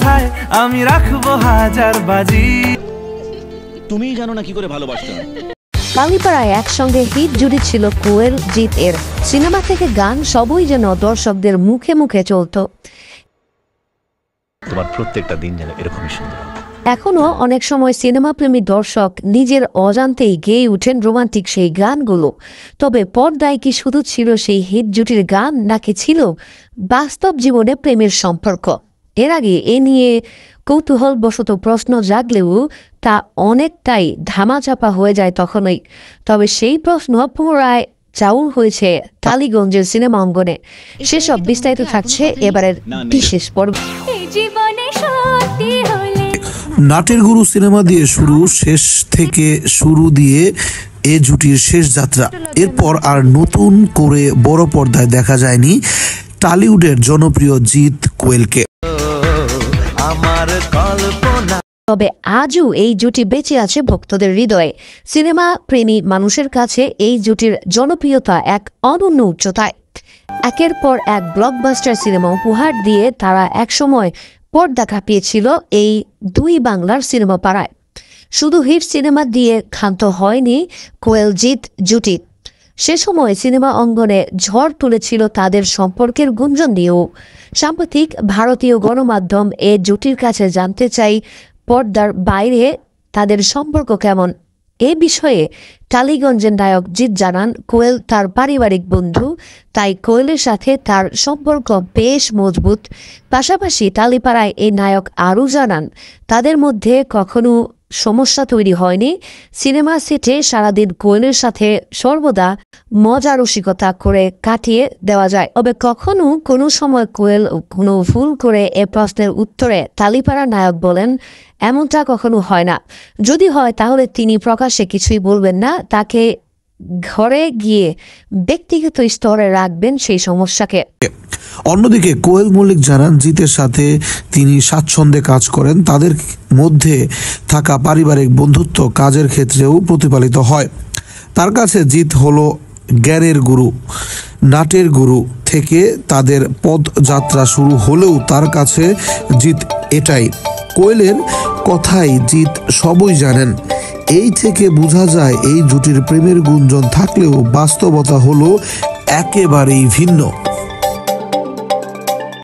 কথায় আমি রাখবো হাজার বাজি। তুমিই জানো না কি করে ভালোবাসতে হয়। টালিপাড়ায় একসঙ্গে হিট জুটি ছিল কোয়েল জিৎ এর। সিনেমা থেকে গান সবই যেন দর্শকদের মুখে মুখে চলতো। তোমার প্রত্যেকটা দিন যেন এরকমই সুন্দর। এখনো অনেক সময় সিনেমা প্রেমী দর্শক নিজের অজান্তেই গেয়ে উঠেন রোমান্টিক সেই গানগুলো। তবে পর্দায় কি শুধু ছিল সেই হিট জুটির গান, নাকি ছিল বাস্তব জীবনে প্রেমের সম্পর্ক? এর আগে এ নিয়ে কৌতূহলবশত প্রশ্ন জাগলেও তা অনেকটাই ধামাচাপা হয়ে যায় তখনই। তবে সেই প্রশ্ন পুনরায় চাউর হয়েছে টালিগঞ্জের সিনেমা অঙ্গনে। সেসব বিস্তারিত থাকছে এবারের বিশেষ পর্ব। নাটের গুরু সিনেমা দিয়ে শেষ থেকে শুরু দিয়ে এ জুটির শেষ যাত্রা। এরপর আর নতুন করে বড় পর্দায় দেখা যায়নি টলিউডের জনপ্রিয় জিৎ কোয়েলকে। তবে আজও এই জুটি বেঁচে আছে ভক্তদের হৃদয়ে। সিনেমা প্রেমী মানুষের কাছে এই জুটির জনপ্রিয়তা এক অনন্য উচ্চতায়। একের পর এক ব্লকবাস্টার সিনেমা উপহার দিয়ে তারা একসময় পর্দা কাঁপিয়েছিল এই দুই বাংলার সিনেমা পাড়ায়। শুধু হিট সিনেমা দিয়ে ক্ষান্ত হয়নি কোয়েল জিৎ জুটি। সে সময় সিনেমা অঙ্গনে ঝড় তুলেছিল তাদের সম্পর্কের গুঞ্জন দিয়েও। সাম্প্রতিক ভারতীয় গণমাধ্যম এ জুটির কাছে জানতে চাই পর্দার বাইরে তাদের সম্পর্ক কেমন। এ বিষয়ে টালিগঞ্জের নায়ক জিৎ জানান, কোয়েল তার পারিবারিক বন্ধু, তাই কোয়েলের সাথে তার সম্পর্ক বেশ মজবুত। পাশাপাশি টালিপাড়ায় এই নায়ক আরও জানান, তাদের মধ্যে কখনো সমস্যা তৈরি হয়নি। সিনেমা সেটে সারাদিন কোয়েলের সাথে সর্বদা মজা রসিকতা করে কাটিয়ে দেওয়া যায়। তবে কখনো কোনো সময় কোয়েল কোনো ভুল করে এ প্রশ্নের উত্তরে টালিপাড়ার নায়ক বলেন, এমনটা কখনো হয় না। যদি হয় তাহলে তিনি প্রকাশ্যে কিছুই বলবেন না, তাকে ঘরে গিয়ে ব্যক্তিগত স্তরে রাখবেন সেই সমস্যাকে। অন্যদিকে কোয়েল মল্লিক জানান, জিতের সাথে তিনি স্বাচ্ছন্দ্যে কাজ করেন। তাদের মধ্যে থাকা পারিবারিক বন্ধুত্ব কাজের ক্ষেত্রেও প্রতিফলিত হয়। তার কাছে জিৎ হলো জ্ঞানের গুরু। নাটের গুরু থেকে তাদের পদযাত্রা শুরু হলেও তার কাছে জিৎ এটাই। কোয়েলের কথাই জিৎ সবই জানেন। এই থেকে বোঝা যায় এই জুটির প্রেমের গুঞ্জন থাকলেও বাস্তবতা হলো একেবারেই ভিন্ন।